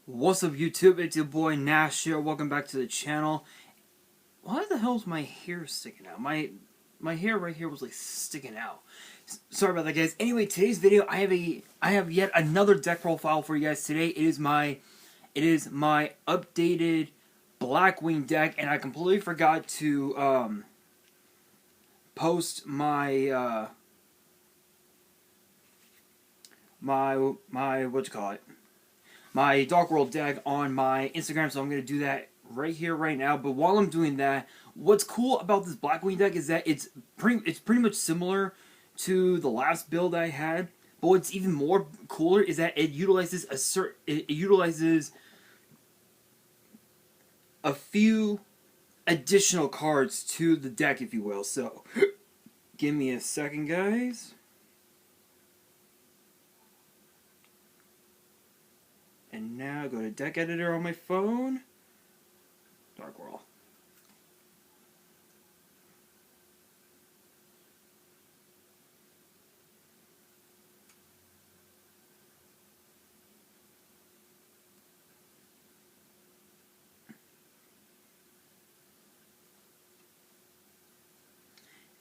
What's up, YouTube? It's your boy Nash here. Welcome back to the channel. Why the hell is my hair sticking out? My hair right here was like sticking out. Sorry about that, guys. Anyway, today's video, I have yet another deck profile for you guys today. It is my updated Blackwing deck, and I completely forgot to post my my Dark World deck on my Instagram, so I'm going to do that right here, right now. But while I'm doing that, what's cool about this Blackwing deck is that it's pretty much similar to the last build I had. But what's even more cooler is that it utilizes a few additional cards to the deck, if you will. So, give me a second, guys. And now go to deck editor on my phone. Dark World.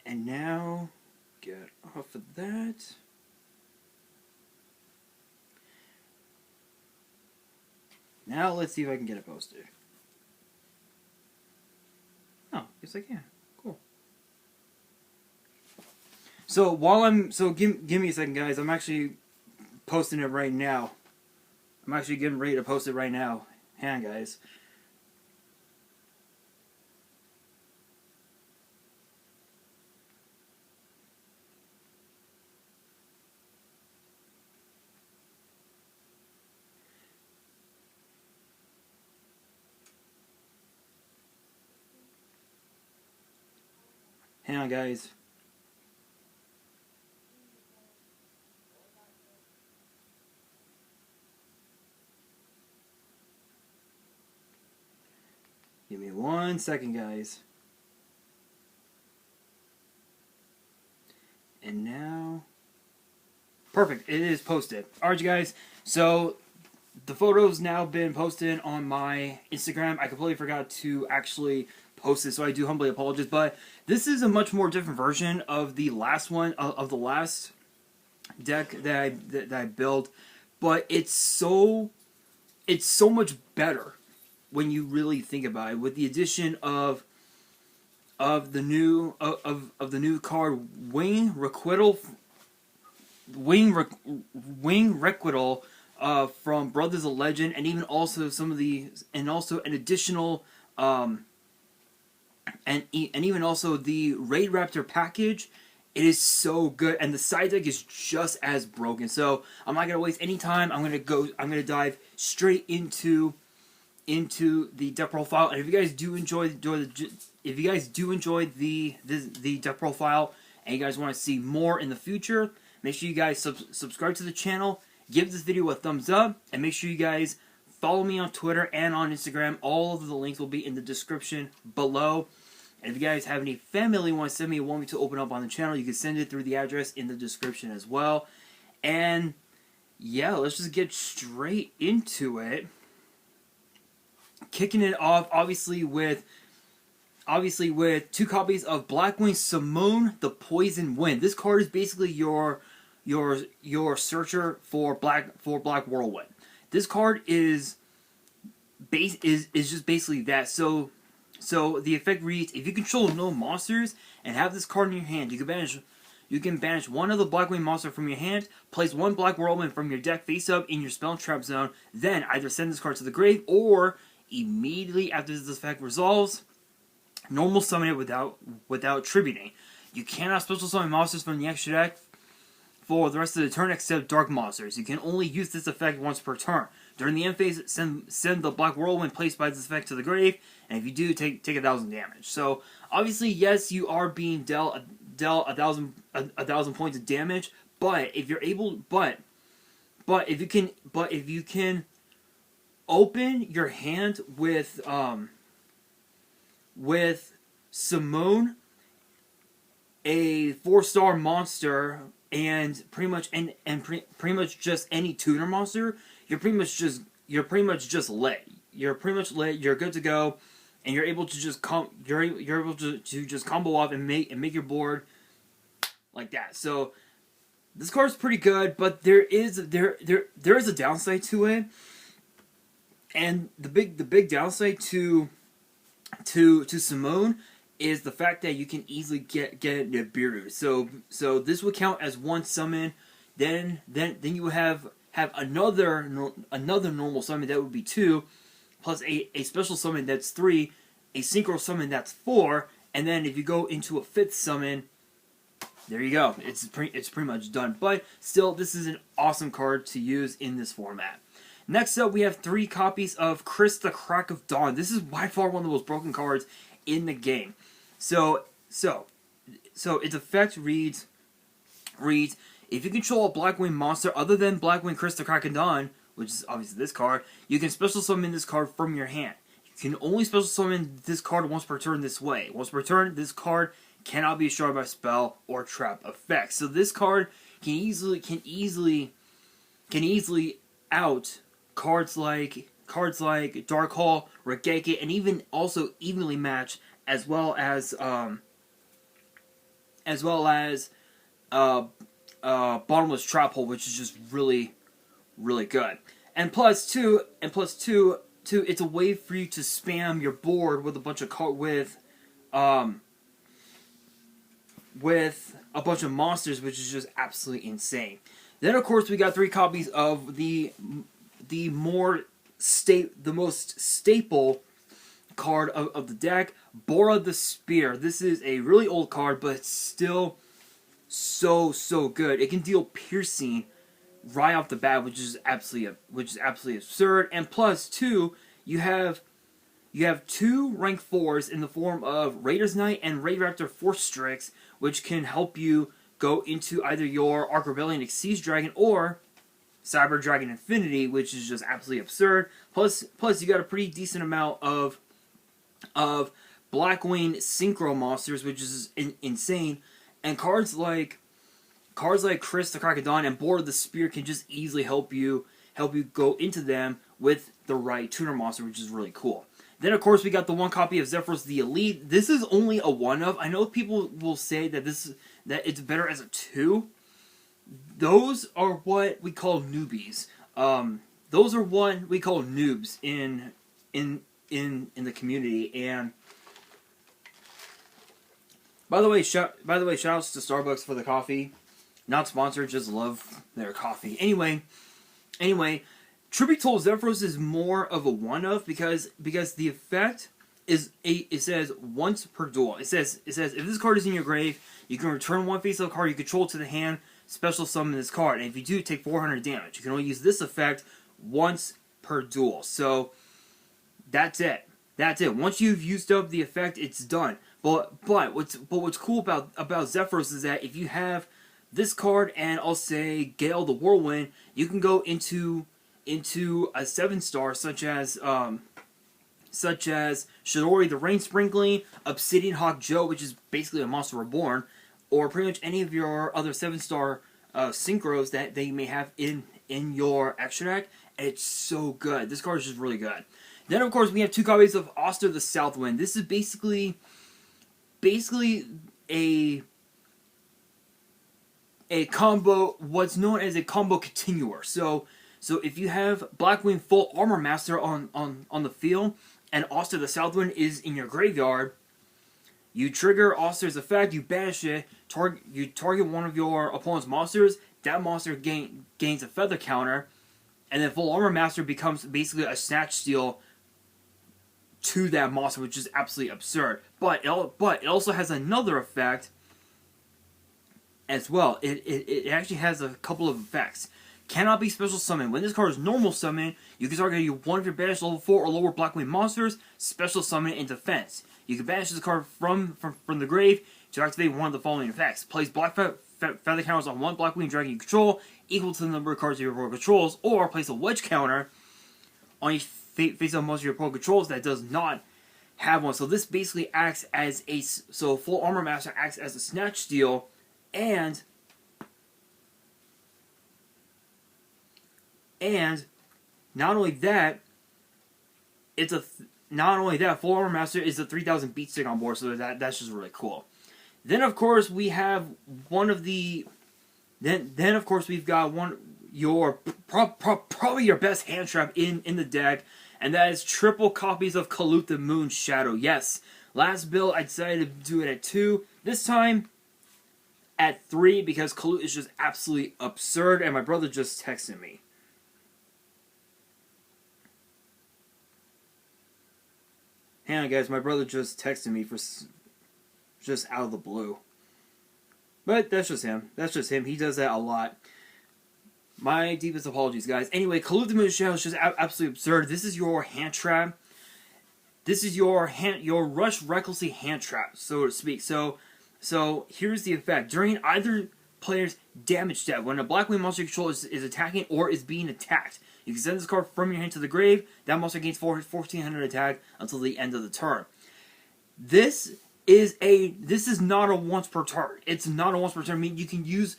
And now get off of that. Now let's see if I can get it posted. Oh, yes I can. Cool. So give me a second, guys. I'm actually posting it right now. I'm actually getting ready to post it right now. Hang on, guys. Hang on, guys. Give me 1 second, guys. And now... Perfect. It is posted. Alright, you guys. So, the photo's now been posted on my Instagram. I completely forgot to actually post it, so I do humbly apologize. But this is a much more different version of the last one, of the last deck that I built. But it's so much better when you really think about it, with the addition of the new card Wing Requital from Brothers of Legend, and even also an additional and even also the Raid Raptor package. It is so good, and the side deck is just as broken. So I'm not gonna waste any time. I'm gonna dive straight into the deck profile. And if you guys do enjoy the deck profile, and you guys want to see more in the future, make sure you guys subscribe to the channel, give this video a thumbs up, and make sure you guys follow me on Twitter and on Instagram. All of the links will be in the description below. And if you guys have any family you want to send me, want me to open up on the channel, you can send it through the address in the description as well. And yeah, let's just get straight into it. Kicking it off, obviously with 2 copies of Blackwing Simone, the Poison Wind. This card is basically your searcher for Black Whirlwind. This card is just basically that. So the effect reads: if you control no monsters and have this card in your hand, you can banish one of the Blackwing monster from your hand, place 1 Black Whirlwind from your deck face up in your spell trap zone, then either send this card to the grave, or immediately after this effect resolves, normal summon it without tributing. You cannot special summon monsters from the extra deck for the rest of the turn except dark monsters. You can only use this effect once per turn. During the end phase, send the Black Whirlwind placed by this effect to the grave, and if you do, take 1,000 damage. So obviously, yes, you are being dealt 1,000 points of damage, but if you're able, but if you can open your hand with Simone, a 4-star monster, and pretty much just any tuner monster, you're pretty much just you're pretty much just lit. You're pretty much lit. You're good to go, and you're able to just you're able to just combo off and make your board like that. So this card's pretty good, but there is a downside to it, and the big downside to Simone is the fact that you can easily get Nibiru. So this would count as one summon. Then you have another normal summon that would be 2, plus a special summon that's 3, a synchro summon that's 4, and then if you go into a 5th summon, there you go. It's pretty much done. But still, this is an awesome card to use in this format. Next up, we have 3 copies of Chris the Crack of Dawn. This is by far one of the most broken cards in the game. So its effect reads, if you control a Blackwing monster other than Blackwing Chris the Crack of Dawn, which is obviously this card, you can special summon this card from your hand. You can only special summon this card once per turn this way. Once per turn, this card cannot be destroyed by spell or trap effects. So this card can easily out cards like Dark Hall, Regeki, and even also evenly match as well as Bottomless Trap Hole, which is just really good. And plus two, it's a way for you to spam your board with a bunch of with a bunch of monsters, which is just absolutely insane. Then of course we got 3 copies of the most staple card of the deck, Bora the Spear. This is a really old card, but it's still so good. It can deal piercing right off the bat, which is absolutely absurd. And plus 2, you have 2 rank 4s in the form of Raider's Knight and Ray Raptor Force Strix, which can help you go into either your Arc Rebellion Exceeds Dragon or Cyber Dragon Infinity, which is just absolutely absurd. Plus you got a pretty decent amount of Blackwing Synchro monsters, which is insane. And cards like Chris the Crack of Dawn and Bora the Spear can just easily help you go into them with the right tuner monster, which is really cool. Then of course we got the 1 copy of Zephyros the Elite. This is only a 1-of. I know people will say that it's better as a 2. Those are what we call newbies. Those are what we call noobs in the community. And by the way, shout outs to Starbucks for the coffee. Not sponsored, just love their coffee. Anyway, Truth be told, Zephyros is more of a 1-of because the effect is it says once per duel. It says if this card is in your grave, you can return 1 face-up card you control to the hand, special summon this card, and if you do, take 400 damage. You can only use this effect once per duel. So that's it. Once you've used up the effect, it's done. But what's cool about Zephyros is that if you have this card and I'll say Gale the Whirlwind, you can go into a 7-star such as Shidori the Rain Sprinkling, Obsidian Hawk Joe, which is basically a Monster Reborn, or pretty much any of your other 7-star synchros that you may have in your extra deck, and it's so good. This card is just really good. Then of course we have 2 copies of Oster the Southwind. This is basically a combo, what's known as a combo continuer. So if you have Blackwing Full Armor Master on the field, and Oster the Southwind is in your graveyard, you trigger Oster's effect, you banish it, you target one of your opponent's monsters, that monster gains a feather counter, and then Full Armor Master becomes basically a snatch steal to that monster, which is absolutely absurd. But it also has another effect as well. It actually has a couple of effects. Cannot be special summoned. When this card is normal summon, you can target one of your banished level 4 or lower Blackwing monsters, special summon it in defense. You can banish this card from the grave to activate one of the following effects. Place black feather counters on one Blackwing dragon you control, equal to the number of cards your opponent controls, or place a wedge counter on each face-up monster your opponent controls that does not have one. So this basically acts as a... So Full Armor Master acts as a snatch steal, and not only that, not only that, Full Armor Master is a 3000 beat stick on board, so that's just really cool. Then of course we have one of the, then of course we've got probably your best hand trap in the deck, and that is triple copies of Kalut the Moon Shadow. Yes, last build I decided to do it at 2. This time at 3 because Kalut is just absolutely absurd, and my brother just texted me. Hang on, guys. My brother just texted me for just out of the blue. But that's just him. That's just him. He does that a lot. My deepest apologies, guys. Anyway, Kalut the Moon Shadow is just absolutely absurd. This is your hand trap. This is your rush recklessly hand trap, so to speak. So here's the effect. During either player's damage step, when a Blackwing monster you control is attacking or is being attacked, you can send this card from your hand to the grave. That monster gains 1400 attack until the end of the turn. This is not a once per turn. It's not a once per turn. I mean, you can use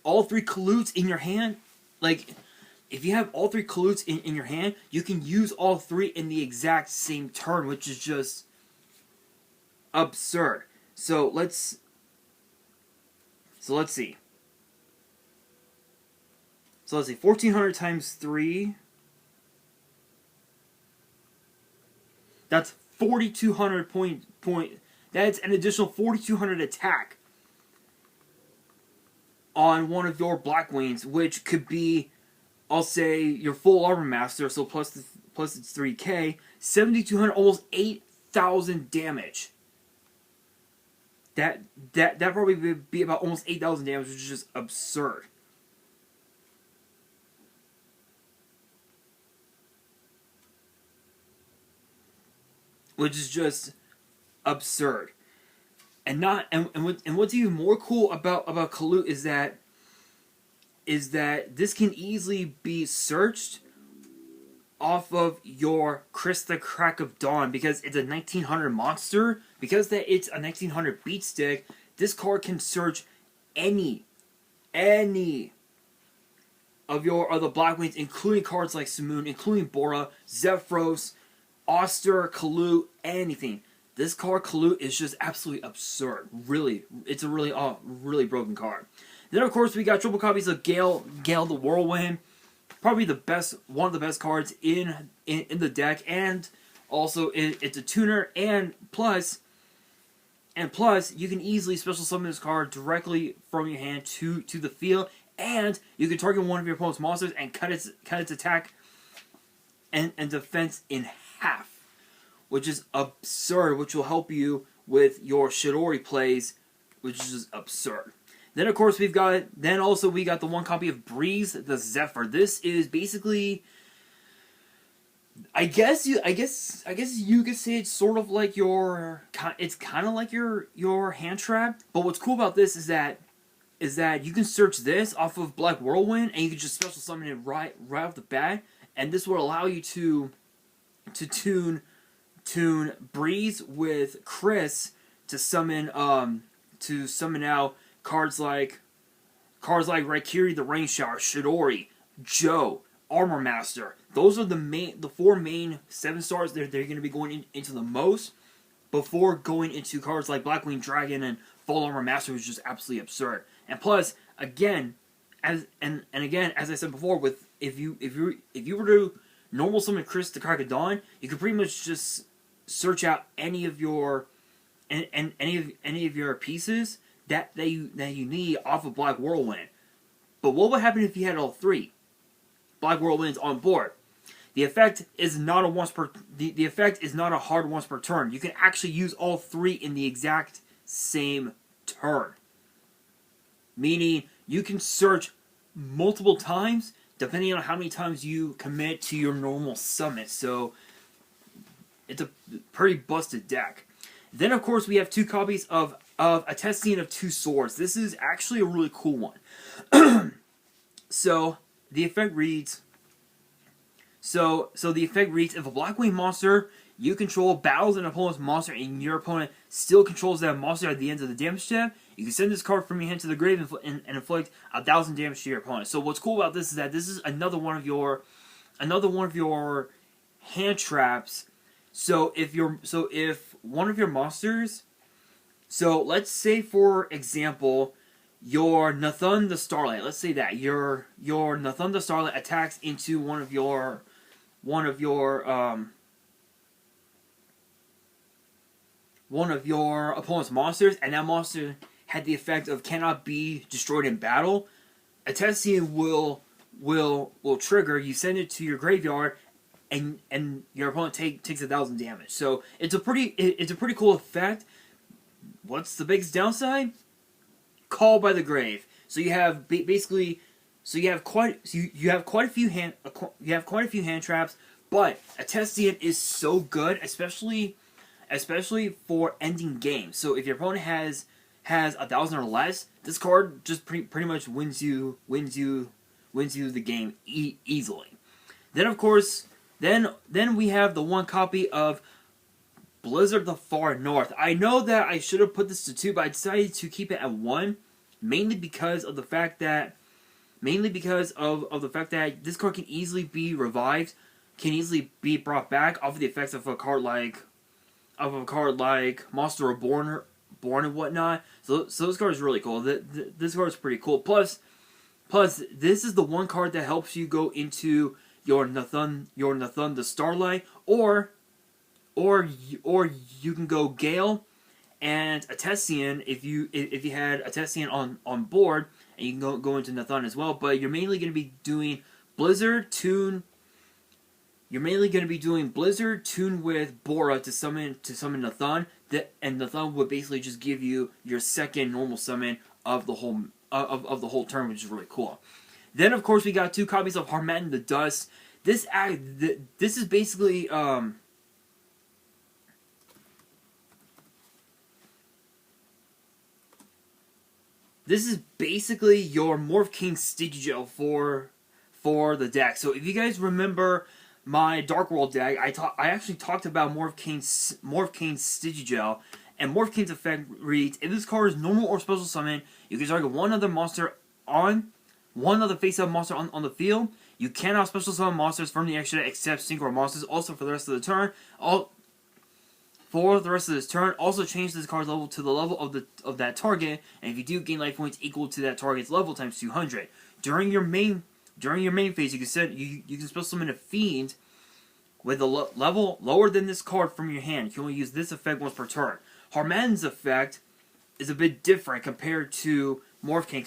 all 3 Kaluts in your hand. Like, if you have all 3 Kaluts in your hand, you can use all 3 in the exact same turn, which is just absurd. So let's see. So let's see, 1400 times 3. That's 4200 point. That's an additional 4200 attack on one of your Blackwings, which could be, I'll say, your Full Armor Master. So plus it's 3k, 7200, almost 8000 damage. That probably would be about almost 8,000 damage, which is just absurd. Which is just absurd. And what's even more cool about Kalut is that this can easily be searched off of your Chris the Crack of Dawn, because it's a 1900 monster. Because that it's a 1900 beat stick, this card can search any of the Blackwings, including cards like Simoon, including Bora, Zephyros, Oster, Kalut, anything. This card, Kalut, is just absolutely absurd. Really, it's a really broken card. Then, of course, we got triple copies of Gale the Whirlwind. Probably one of the best cards in the deck, and also it's a tuner, and plus you can easily special summon this card directly from your hand to the field, and you can target one of your opponent's monsters and cut its attack and defense in half, which is absurd, which will help you with your Shidori plays, which is just absurd. Then of course we got the one copy of Breeze the Zephyr. This is basically, I guess you could say it's sort of like it's kind of like your hand trap. But what's cool about this is that you can search this off of Black Whirlwind, and you can just special summon it right off the bat, and this will allow you to tune Breeze with Chris to summon out cards like Rikiri the Rain Shower, Shidori, Joe, Armor Master. Those are the 4 main 7-stars they're going to be going into the most, before going into cards like Blackwing Dragon and Full Armor Master, which is just absolutely absurd. And plus, again, as I said before, with if you were to normal summon Chris the Crack of Dawn, you could pretty much just search out any of your pieces that you need off of Black Whirlwind. But what would happen if you had all 3 Black Whirlwinds on board? The effect is not a hard once per turn. You can actually use all 3 in the exact same turn. Meaning you can search multiple times depending on how many times you commit to your normal summon. So it's a pretty busted deck. Then of course we have 2 copies of a test scene of 2 swords. This is actually a really cool one. So the effect reads. So the effect reads: if a Blackwing monster you control battles an opponent's monster and your opponent still controls that monster at the end of the damage step, you can send this card from your hand to the grave and inflict 1000 damage to your opponent. So what's cool about this is that this is another one of your another one of your hand traps. So if one of your monsters, so let's say for example, your Nathan the Starlight. Let's say that your Nathan the Starlight attacks into one of your opponent's monsters, and that monster had the effect of cannot be destroyed in battle. A Tessian will trigger. You send it to your graveyard, and your opponent takes 1,000 damage. So it's a pretty cool effect. What's the biggest downside? Call by the grave. So you have basically, you have quite a few hand traps, but a Tessian is so good, especially for ending games. So if your opponent has 1,000 or less, this card just pretty much wins you the game easily. Then of course, then we have the one copy of Blizzard of the Far North. I know that I should have put this to 2, but I decided to keep it at 1, mainly because of the fact that this card can easily be revived, can easily be brought back off of the effects of a card like Monster Reborn and whatnot. So this card is really cool. This card is pretty cool. Plus, this is the one card that helps you go into your Nathan the Starlight, or you can go Gale and a Tessian if you had a Tessian on board, and you can go into Nathan as well. But you're mainly going to be doing Blizzard tune. You're mainly going to be doing Blizzard tune with Bora to summon Nathan, and Nathan would basically just give you your second normal summon of the whole turn, which is really cool. Then of course we got 2 copies of Harmattan the Dust. This is basically your Morph King Stigigel for the deck. So if you guys remember my Dark World deck, I actually talked about Morph King Stigigel, and Morph King's effect reads: if this card is normal or special summon, you can target one other face-up monster on the field. You cannot special summon monsters from the extra deck except Synchro monsters. Also for the rest of the turn, also change this card's level to the level of that target, and if you do, gain life points equal to that target's level times 200. During your main phase, you can special summon a fiend with a level lower than this card from your hand. You can only use this effect once per turn. Harmattan's effect is a bit different compared to Morph King,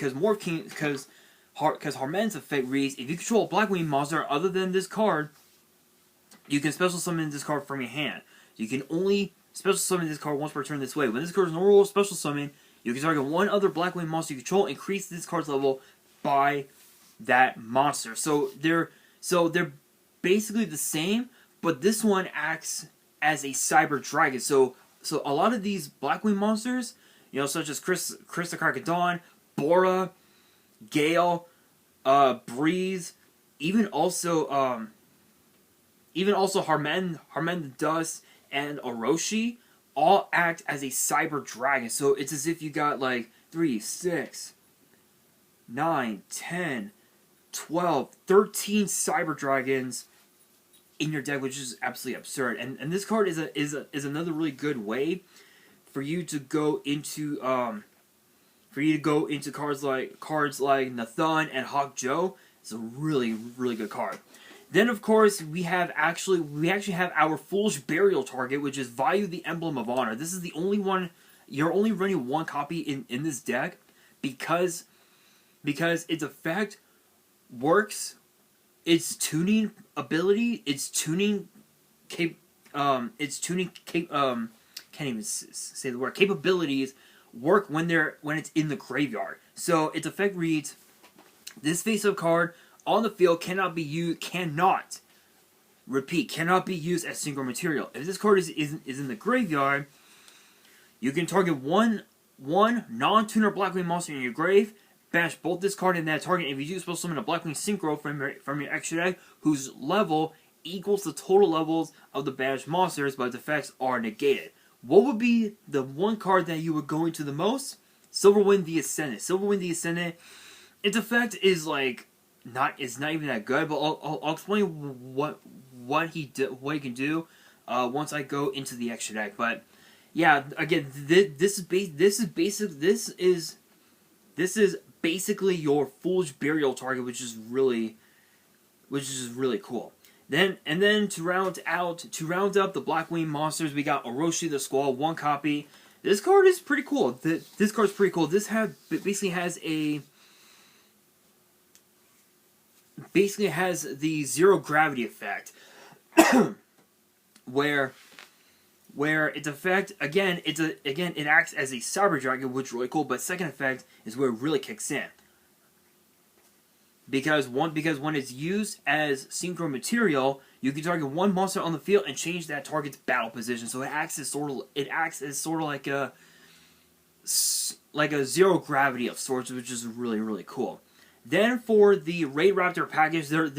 because Harmattan's effect reads: if you control a Blackwing monster other than this card, you can special summon this card from your hand. You can only special summon this card once per turn this way. When this card is normal special summon, you can target one other Blackwing monster you control, increase this card's level by that monster. So they're basically the same, but this one acts as a Cyber Dragon. So a lot of these Blackwing monsters, such as Chris the Carcadon, Bora, Gale, Breeze, even also Harmattan the Dust, and Oroshi all act as a Cyber Dragon. So it's as if you got like 3, 6, 9, 10, 12, 13 Cyber Dragons in your deck, which is absolutely absurd. And this card is another really good way for you to go into cards like Nathan and Hawk Joe. It's a really, really good card. Then of course we actually have our Foolish Burial target, which is Vayu the Emblem of Honor. This is the only one. You're only running one copy in this deck because its effect works. Its tuning ability, can't even say the word, capabilities work when it's in the graveyard. So its effect reads: this face-up card on the field cannot be used as synchro material. If this card is in the graveyard, you can target one non-tuner Blackwing monster in your grave, banish both this card and that target, and if you do special summon a Blackwing Synchro from your extra deck, whose level equals the total levels of the banished monsters, but its effects are negated. What would be the one card that you would go into the most? Silverwind the Ascendant. Silverwind the Ascendant, its effect is like not even that good. But I'll explain what he can do once I go into the extra deck. But yeah, again, this is basically your Foolish Burial target, which is really cool. Then to round up the Blackwing monsters, we got Oroshi the Squall, 1 copy. This card is pretty cool. This card's pretty cool. This basically has the zero gravity effect, where its effect it acts as a Cyber Dragon, which is really cool. But second effect is where it really kicks in. Because when it's used as synchro material, you can target one monster on the field and change that target's battle position. So it acts as sort of like a zero gravity of sorts, which is really cool. Then for the Raid Raptor package, there are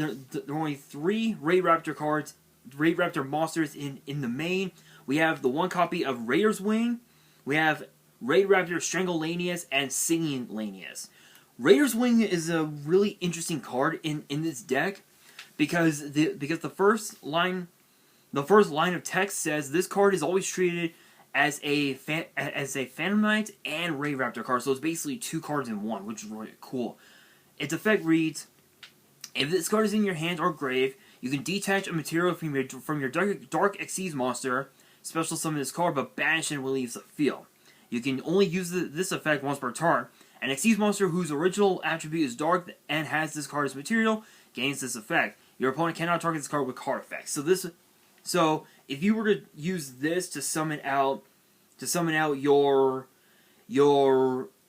only 3 Raid Raptor monsters in the main. We have the 1 copy of Raider's Wing. We have Raid Raptor Strangolanius and Singing Lanius. Raider's Wing is a really interesting card in this deck because the first line of text says this card is always treated as a Phantom Knight and Raid Raptor card, so it's basically 2 cards in 1, which is really cool. Its effect reads: if this card is in your hand or grave, you can detach a material from your Dark Xyz monster, special summon this card, but banish and leaves the field. You can only use this effect once per turn. An Xyz monster whose original attribute is dark and has this card as material gains this effect. Your opponent cannot target this card with card effects. So if you were to use this to summon out your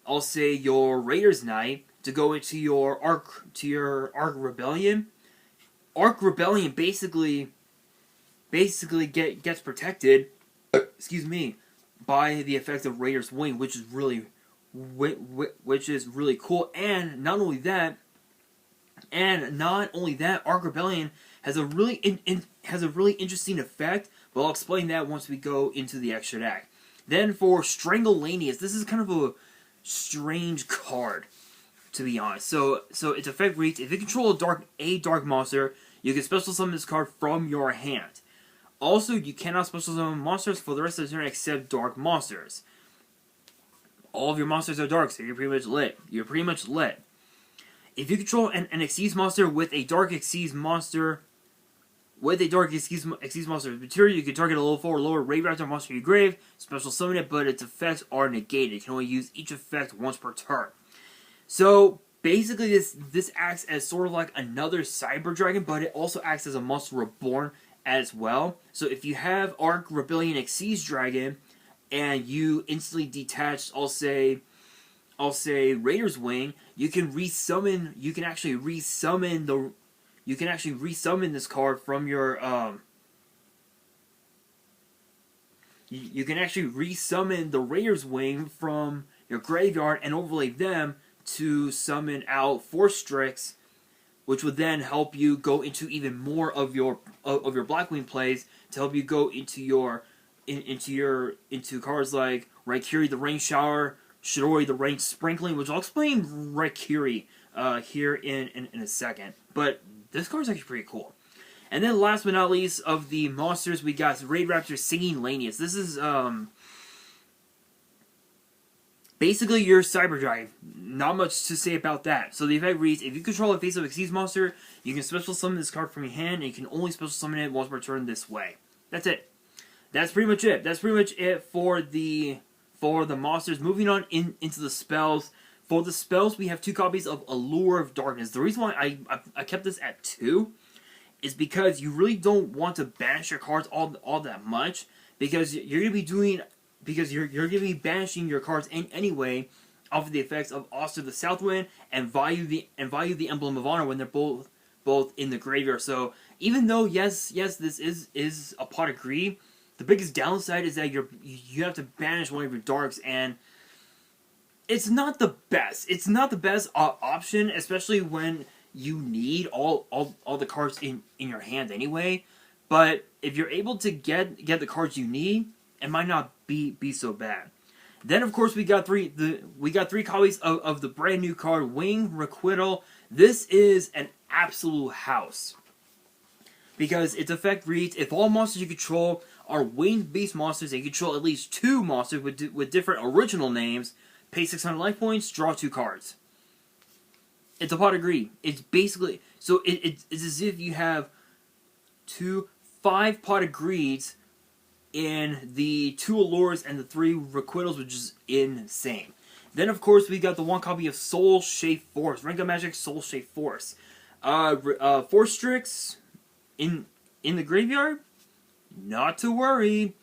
I'll say your Raiders Knight to go into your Arc Rebellion. Arc Rebellion basically gets protected, excuse me, by the effect of Raider's Wing, which is really cool. And not only that, Arc Rebellion has a really interesting effect, but I'll explain that once we go into the extra deck. Then for Strangolanius, this is kind of a strange card, to be honest. So its effect reads: if you control a dark monster, you can special summon this card from your hand. Also, you cannot special summon monsters for the rest of the turn except dark monsters. All of your monsters are dark, so you're pretty much lit. If you control an Xyz monster with a Dark Xyz monster material, you can target a level 4 or lower Raid Raptor monster in your grave, special summon it, but its effects are negated. You can only use each effect once per turn. So basically, this acts as sort of like another Cyber Dragon, but it also acts as a monster reborn as well. So if you have Arc Rebellion Xyz Dragon and you instantly detach, I'll say Raider's Wing, you can actually resummon this card from your you can actually resummon the Raider's Wing from your graveyard and overlay them to summon out 4 Strix, which would then help you go into even more of your Blackwing plays to help you go into cards like Rikiri the Rain Shower, Shidori the Rain Sprinkling, which I'll explain Rikiri here in a second. But this card's actually pretty cool. And then last but not least of the monsters, we got Raid Raptor Singing Lanius. This is basically your Cyber Dragon. Not much to say about that. So the effect reads: if you control a face-up Xyz monster, you can special summon this card from your hand, and you can only special summon it once per turn this way. That's it. That's pretty much it. That's pretty much it for the monsters. Moving on into the spells. For the spells, we have 2 copies of Allure of Darkness. The reason why I kept this at 2 is because you really don't want to banish your cards all that much, because you're gonna be banishing your cards anyway off of the effects of Oster the Southwind and Vayu the Emblem of Honor when they're both in the graveyard. So even though yes this is a pot of greed, the biggest downside is that you have to banish one of your darks, and it's not the best. It's not the best option, especially when you need all the cards in your hand anyway. But if you're able to get the cards you need, it might not be so bad. Then of course we got three copies of the brand new card Wing, Requital, This is an absolute house. Because its effect reads, if all monsters you control are winged beast monsters and you control at least 2 monsters with different original names, pay 600 life points, draw 2 cards. It's a pot of greed. It's basically... So it's as if you have 5 pot of greeds in the 2 allures and the 3 requittals, which is insane. Then, of course, we got the 1 copy of Soul Shape Force. Rank of Magic Soul Shape Force. 4 Strix in the graveyard? Not to worry.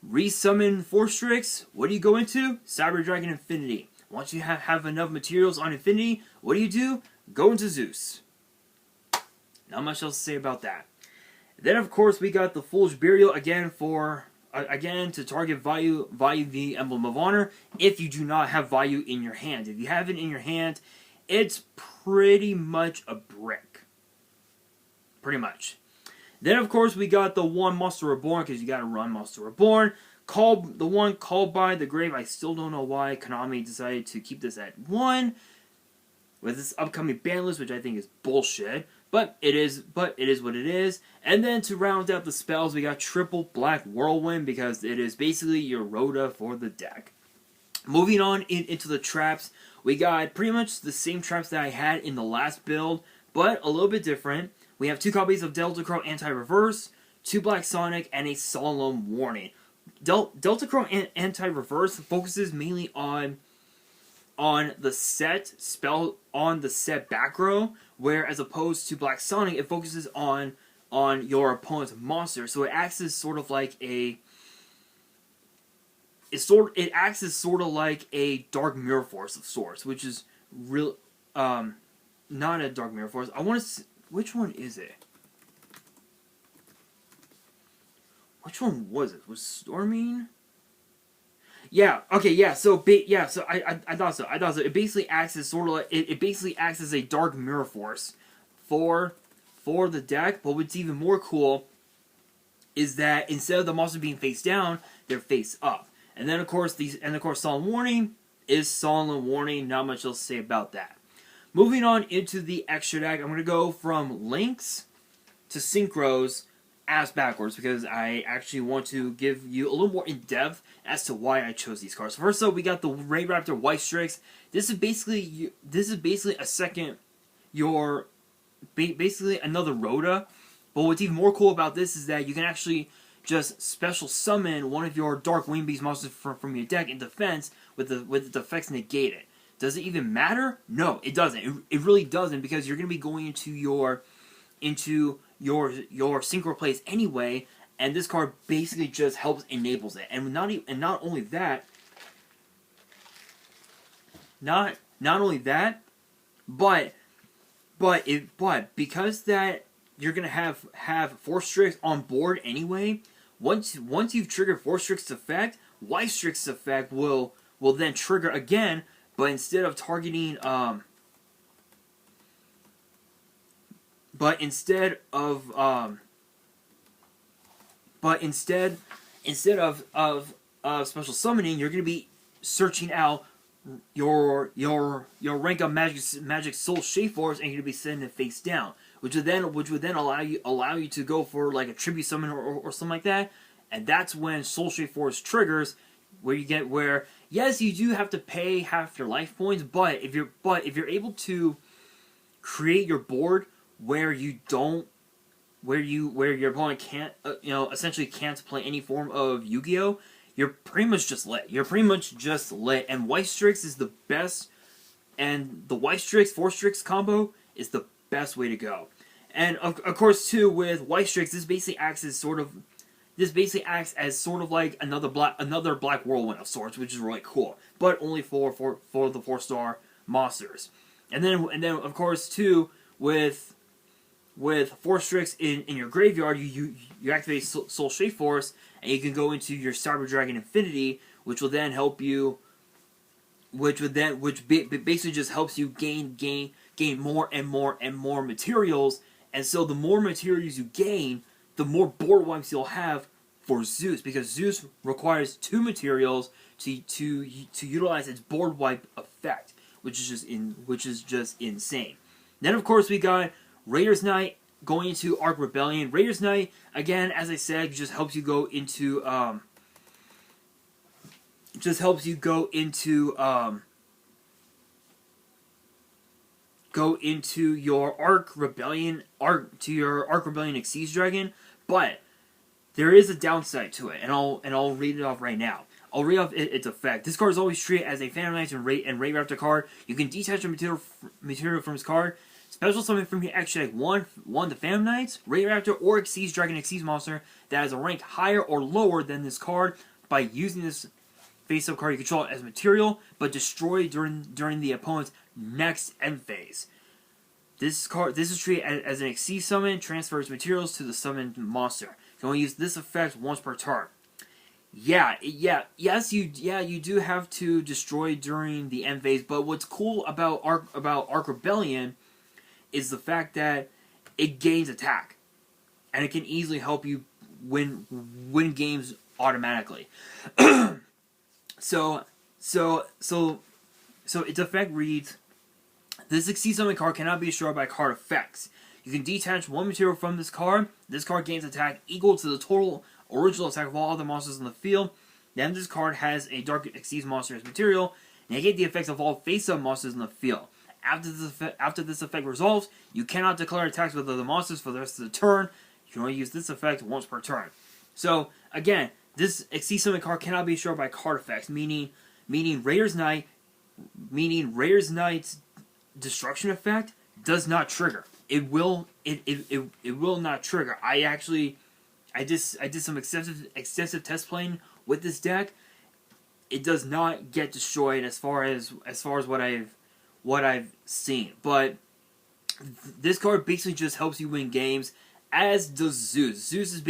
Resummon 4 Strix. What do you go into? Cyber Dragon Infinity. Once you have enough materials on Infinity, what do? Go into Zeus. Not much else to say about that. Then, of course, we got the Foolish Burial again to target value the Emblem of Honor if you do not have value in your hand. If you have it in your hand, it's pretty much a brick. Pretty much. Then, of course, we got the 1 Monster Reborn, because you gotta run Monster Reborn. The 1 Called by the Grave. I still don't know why Konami decided to keep this at 1 with this upcoming ban list, which I think is bullshit. But it is what it is. And then to round out the spells, we got triple Black Whirlwind, because it is basically your Rhoda for the deck. Moving on into the traps, we got pretty much the same traps that I had in the last build, but a little bit different. We have 2 copies of Delta Anti-Reverse, 2 Black Sonic, and a Solemn Warning. Delta Anti-Reverse focuses mainly on the set spell, on the set back row, where as opposed to Black Sonic, it focuses on your opponent's monster. So it acts as sort of like a Dark Mirror Force of sorts, which is real not a Dark Mirror Force. I want to which one is it? Which one was it? Was Storming? Yeah. Okay. Yeah. So I thought so. It basically acts as sort of like it basically acts as a Dark Mirror Force for the deck. But what's even more cool is that instead of the monster being face down, they're face up. And then of course Solemn Warning is Solemn Warning. Not much else to say about that. Moving on into the extra deck, I'm going to go from Links to Synchros ass backwards, because I actually want to give you a little more in depth as to why I chose these cards. First up, we got the Ray Raptor White Strix. This is basically a second basically another Rhoda. But what's even more cool about this is that you can actually just special summon one of your Dark Wing Beast monsters from your deck in defense with the effects negated. Does it even matter? No, it doesn't. It really doesn't, because you're going to be going into your synchro plays anyway, and this card basically just helps enables it. And not only that, but because that you're gonna have 4 Strix on board anyway. Once you've triggered 4 Strix's effect, White Strix's effect will then trigger again. But instead of targeting, instead of special summoning, you're going to be searching out your rank of magic soul shape force, and you're going to be sending it face down, which would then allow you to go for like a tribute summon or something like that, and that's when soul shape force triggers, where yes, you do have to pay half your life points, but if you're able to create your board where your opponent can't essentially can't play any form of Yu-Gi-Oh, you're pretty much just lit. And White Strix is the best, and the White Strix 4 Strix combo is the best way to go. And of course too, with White Strix, this basically acts as sort of like another Black Whirlwind of sorts, which is really cool, but only for the 4-star monsters. And then of course too, with 4 Strix in your graveyard, you activate Soul Shape Force, and you can go into your Cyber Dragon Infinity, which will then help you, which basically just helps you gain more and more materials. And so the more materials you gain, the more board wipes you'll have for Zeus, because Zeus requires 2 materials to utilize its board wipe effect, which is just insane. Then of course we got Raiders Knight going into Arc Rebellion. Raiders Knight, again, as I said, just helps you go into your Arc Rebellion Exceeds Dragon, but there is a downside to it, and I'll read it off right now. I'll read off its effect. This card is always treated as a Phantom Knight and Ray Raptor card. You can detach a material from his card. Special summon from your extra deck one the Phantom Knights, Ray Raptor, or Exceeds Dragon Exceeds monster that has a rank higher or lower than this card. By using this face-up card, you control it as material, but destroy during the opponent's next end phase. This is treated as an Exceed summon, transfers materials to the summoned monster. You can only use this effect once per turn. Yes, you do have to destroy during the end phase, but what's cool about Arc Rebellion is the fact that it gains attack, and it can easily help you win games automatically. So its effect reads: this Exceed Summon card cannot be destroyed by card effects. You can detach one material from this card. This card gains attack equal to the total original attack of all other monsters in the field. Then this card has a Dark Exceeds monster as material. Negate the effects of all face-up monsters in the field. After this effect resolves, you cannot declare attacks with other monsters for the rest of the turn. You can only use this effect once per turn. So, again, this Exceed Summon card cannot be destroyed by card effects, meaning Raiders Knight's destruction effect does not trigger. It will not trigger. I did some extensive test playing with this deck. It does not get destroyed as far as what I've seen. But this card basically just helps you win games, as does Zeus. Zeus is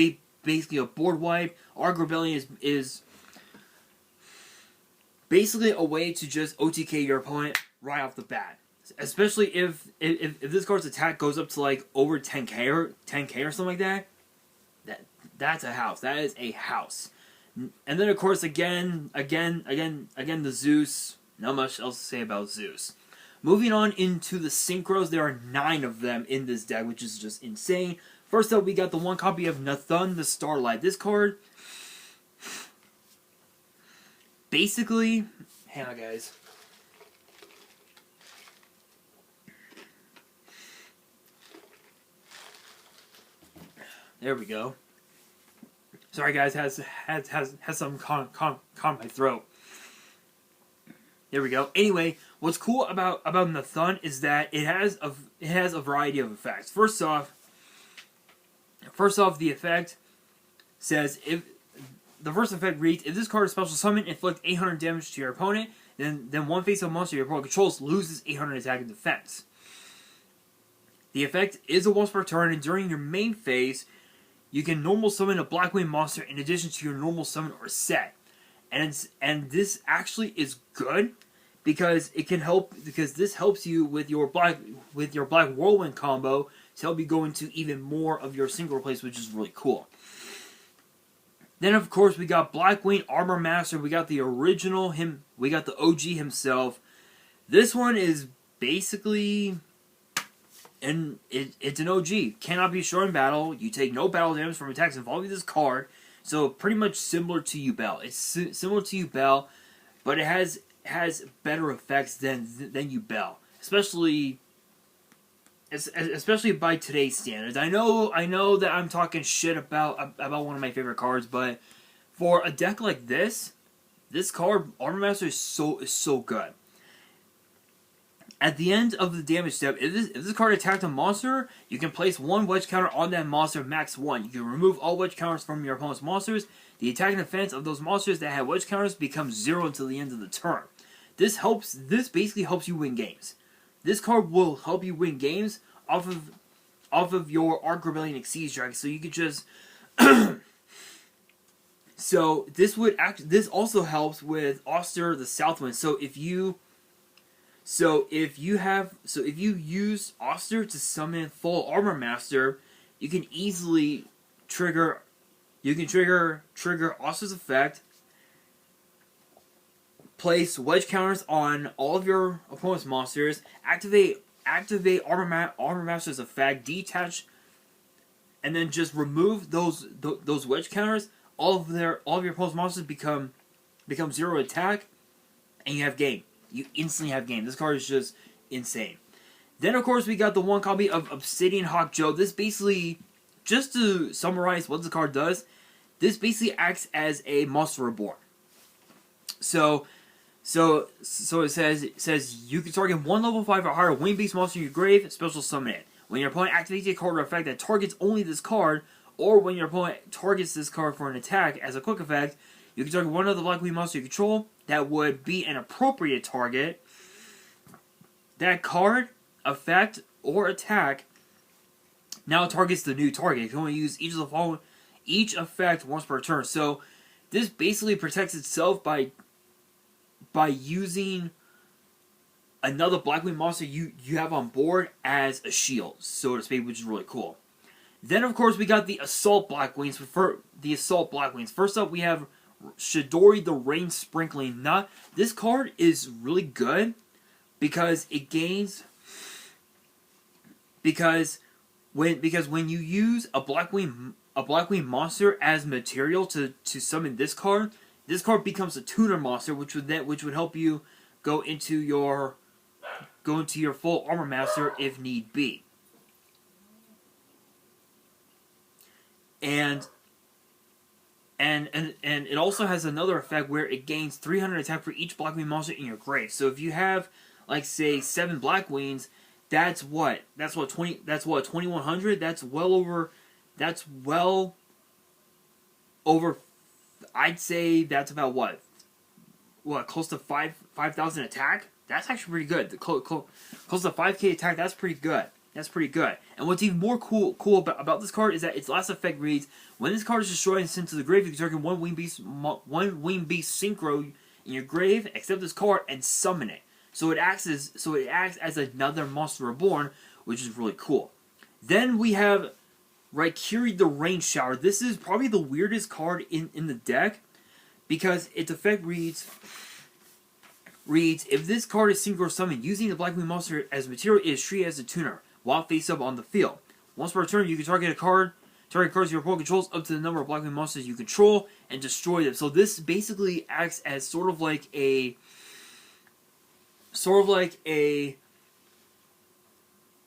basically a board wipe. Arc Rebellion is basically a way to just OTK your opponent right off the bat. Especially if this card's attack goes up to like over 10k or something like that. That's a house. That is a house. And then of course again the Zeus. Not much else to say about Zeus. Moving on into the Synchros, there are 9 of them in this deck, which is just insane. First up, we got the one copy of Nathan the Starlight. This card, basically, hang on guys. There we go. Sorry guys, has some calm my throat. There we go. Anyway, what's cool about Nathan is that it has a variety of effects. First off, the effect says if the first effect reads: if this card is special summon, inflict 800 damage to your opponent, then one face-up monster your opponent controls loses 800 attack and defense. The effect is a once per turn, and during your main phase, you can normal summon a Blackwing monster in addition to your normal summon or set. And this actually is good because this helps you with your black whirlwind combo to help you go into even more of your single plays, which is really cool. Then of course we got Blackwing Armor Master. We got the original him. We got the OG himself. This one is basically, and it's an OG. Cannot be destroyed in battle. You take no battle damage from attacks involving this card. So pretty much similar to Yubel. It's similar to Yubel, but it has better effects than Yubel, especially by today's standards. I know that I'm talking shit about one of my favorite cards, but for a deck like this card, Armor Master is so good. At the end of the damage step, if this card attacked a monster, you can place one wedge counter on that monster, max 1. You can remove all wedge counters from your opponent's monsters. The attack and defense of those monsters that have wedge counters becomes 0 until the end of the turn. This basically helps you win games. This card will help you win games off of your Arc Rebellion Exceeds Dragon. So you could just so this also helps with Auster the Southwind. So if you use Auster to summon full Armor Master, you can easily trigger Auster's effect, place wedge counters on all of your opponent's monsters, activate activate Armor Master's effect, detach, and then just remove those wedge counters. All of your opponent's monsters become 0 attack, and you have game. You instantly have game. This card is just insane. Then of course we got the one copy of Obsidian Hawk Joe. This basically, just to summarize what the card does, this basically acts as a Monster Reborn. So it says you can target one level 5 or higher wing-based monster in your grave, special summon it. When your opponent activates a card or effect that targets only this card, or when your opponent targets this card for an attack as a quick effect, you can target one of the Blackwing monster you control that would be an appropriate target. That card, effect, or attack now targets the new target. You can only use each effect once per turn. So this basically protects itself by using another Blackwing monster you have on board as a shield, so to speak, which is really cool. Then of course we got the Assault Blackwings. First up we have Shidori the Rain Sprinkling Nut. This card is really good because it gains when you use a Blackwing monster as material to summon this card becomes a tuner monster, which would help you go into your full Armor Master if need be. And it also has another effect where it gains 300 attack for each Blackwing monster in your grave. So if you have, like, say 7 Blackwings, that's 2100. That's well over. I'd say that's about what close to 5,000 attack. That's actually pretty good. Close to 5k attack. That's pretty good. And what's even more cool about this card is that its last effect reads: when this card is destroyed and sent to the grave, you can target one wing beast synchro in your grave, accept this card, and summon it. So it acts as another Monster Reborn, which is really cool. Then we have Rikiri the Rain Shower. This is probably the weirdest card in the deck because its effect reads: if this card is synchro summoned using the Blackwing monster as material, it is treated as a tuner while face up on the field. Once per turn, you can target cards your opponent controls up to the number of Blackwing monsters you control and destroy them. So this basically acts as sort of like a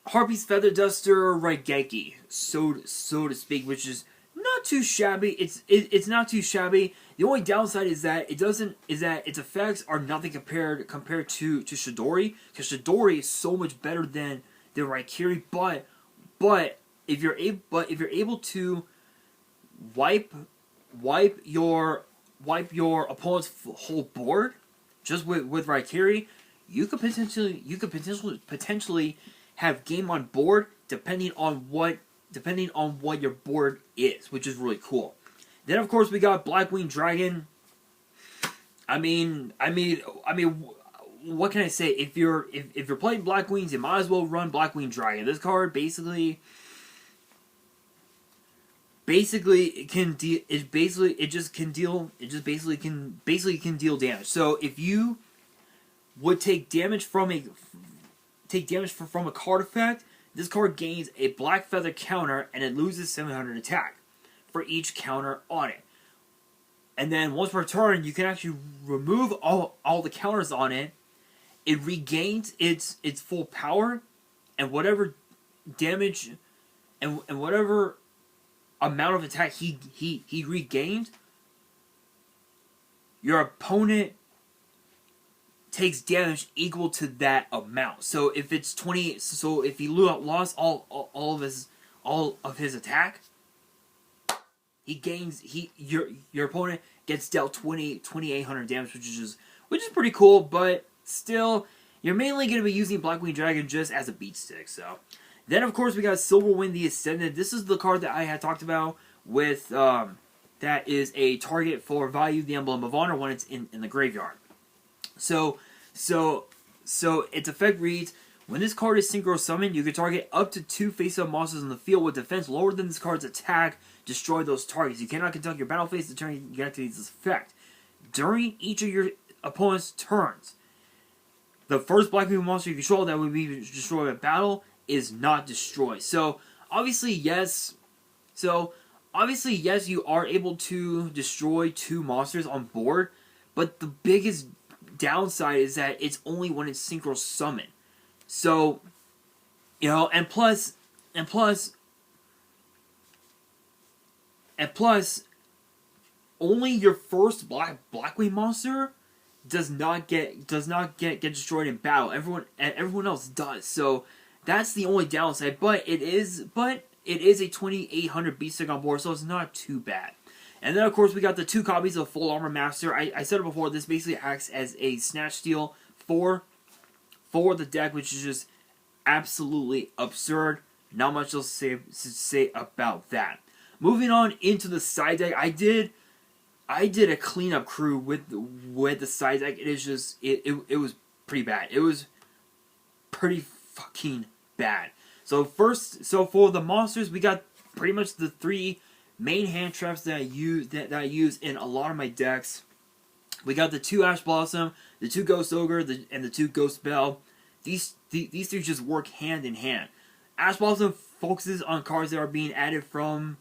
Harpy's Feather Duster Raigeki, so to speak, which is not too shabby. It's not too shabby. The only downside is that its effects are nothing compared to Shidori, because Shidori is so much better than Rikiri. But if you're able to wipe your opponent's whole board just with Rikiri, you could potentially have game on board depending on what your board is, which is really cool. Then of course we got Blackwing Dragon. I mean, what can I say? If you're playing Blackwings, you might as well run Blackwing Dragon. This card basically can deal damage. So if you would take damage from a card effect, this card gains a Black Feather counter and it loses 700 attack for each counter on it. And then once per turn, you can actually remove all the counters on it. It regains its full power, and whatever damage and whatever amount of attack he regained, your opponent takes damage equal to that amount. So if it's 20, so if he lost all of his attack, your opponent gets dealt 2,800 damage, which is pretty cool. But still, you're mainly going to be using Blackwing Dragon just as a beat stick. So then of course we got Silverwind the Ascendant. This is the card that I had talked about with that is a target for Value the Emblem of Honor when it's in the graveyard. So its effect reads: when this card is synchro summoned, you can target up to 2 face-up monsters on the field with defense lower than this card's attack. Destroy those targets. You cannot conduct your battle phase the turn you activate this effect. During each of your opponent's turns, the first Blackwing monster you control that would be destroyed in battle is not destroyed. So obviously, yes. So obviously, yes, you are able to destroy 2 monsters on board, but the biggest downside is that it's only when it's synchro summon. So, you know, and plus, only your first Blackwing monster does not get destroyed in battle. Everyone else does. So that's the only downside. But it is a 2800 beast stick on board, so it's not too bad. And then of course we got the 2 copies of Full Armor Master. I said it before. This basically acts as a snatch steal for the deck, which is just absolutely absurd. Not much else to say about that. Moving on into the side deck, I did a cleanup crew with the side deck. It is just it was pretty bad. It was pretty fucking bad. So for the monsters, we got pretty much the 3 main hand traps that I use in a lot of my decks. We got the 2 Ash Blossom, the 2 Ghost Ogre, and the 2 Ghost Bell. These 3 just work hand in hand. Ash Blossom focuses on cards that are being added from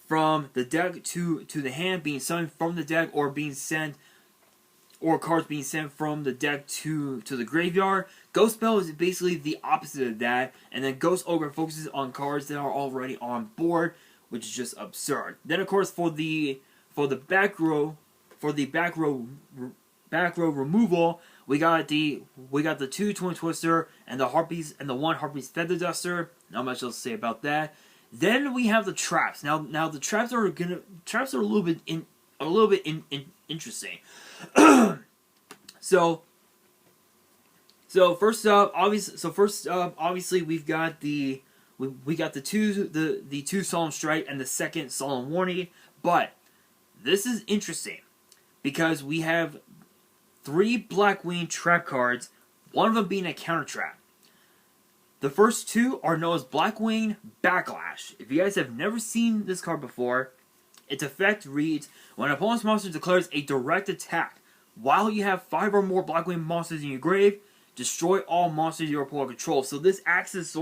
the deck to the hand, being summoned from the deck, or being sent, or cards being sent from the deck to the graveyard. Ghost Bell is basically the opposite of that, and then Ghost Ogre focuses on cards that are already on board, which is just absurd. Then of course for the back row removal, we got the 2 Twin Twister and the Harpies and the 1 Harpies Feather Duster. Not much else to say about that. Then we have the traps. Now the traps are a little bit interesting. So first up, obviously we've got the 2 Solemn Strike and the 2nd Solemn Warning. But this is interesting because we have 3 Blackwing trap cards, one of them being a counter trap. The first 2 are known as Blackwing Backlash. If you guys have never seen this card before, its effect reads, when an opponent's monster declares a direct attack, while you have 5 or more Blackwing monsters in your grave, destroy all monsters your opponent controls. So this acts as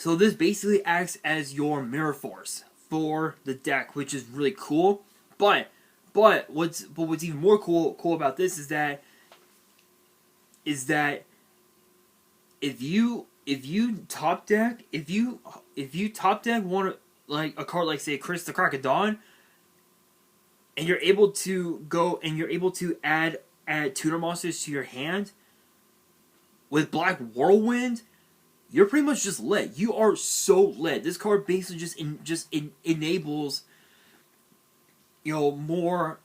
this basically acts as your mirror force for the deck, which is really cool. But what's even more cool about this is that if you top deck one, like a card like say Chris the Crocodon, and you're able to add tutor monsters to your hand with Black Whirlwind, you're pretty much just lit. You are so lit. This card basically just enables, you know, more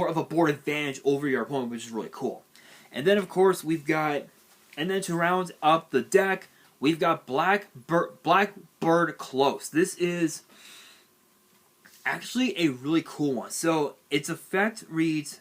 of a board advantage over your opponent, which is really cool. And then of course we've got, and then to round up the deck, we've got Blackbird Close. This is actually a really cool one. So its effect reads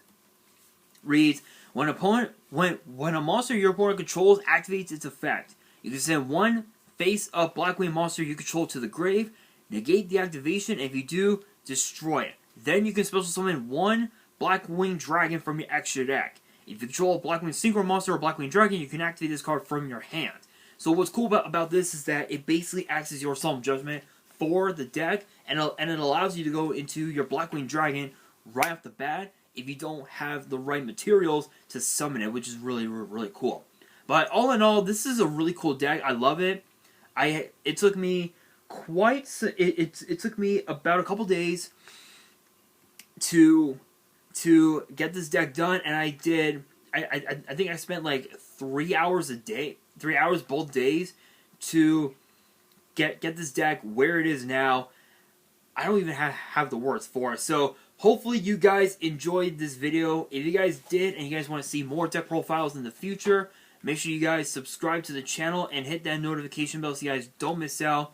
when a monster your opponent controls activates its effect, you can send 1 face-up Blackwing monster you control to the grave, negate the activation, and if you do, destroy it. Then you can special summon 1 Blackwing Dragon from your extra deck. If you control a Blackwing Synchro monster or Blackwing Dragon, you can activate this card from your hand. So what's cool about this is that it basically acts as your Solemn Judgment for the deck, and it allows you to go into your Blackwing Dragon right off the bat if you don't have the right materials to summon it, which is really, really cool. But all in all, this is a really cool deck. I love it. It took me it took me about a couple days to get this deck done, and I did. I think I spent like 3 hours a day, 3 hours both days to get this deck where it is now. I don't even have the words for it. So hopefully you guys enjoyed this video. If you guys did and you guys want to see more deck profiles in the future, make sure you guys subscribe to the channel and hit that notification bell so you guys don't miss out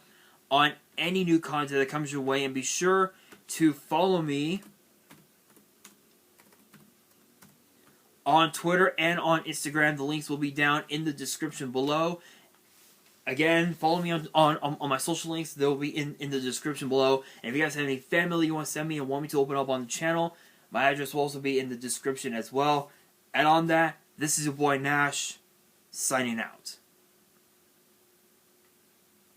on any new content that comes your way. And be sure to follow me on Twitter and on Instagram. The links will be down in the description below. Again, follow me on my social links. They'll be in the description below. And if you guys have any family you want to send me and want me to open up on the channel, my address will also be in the description as well. And on that, This is your boy Nash, signing out.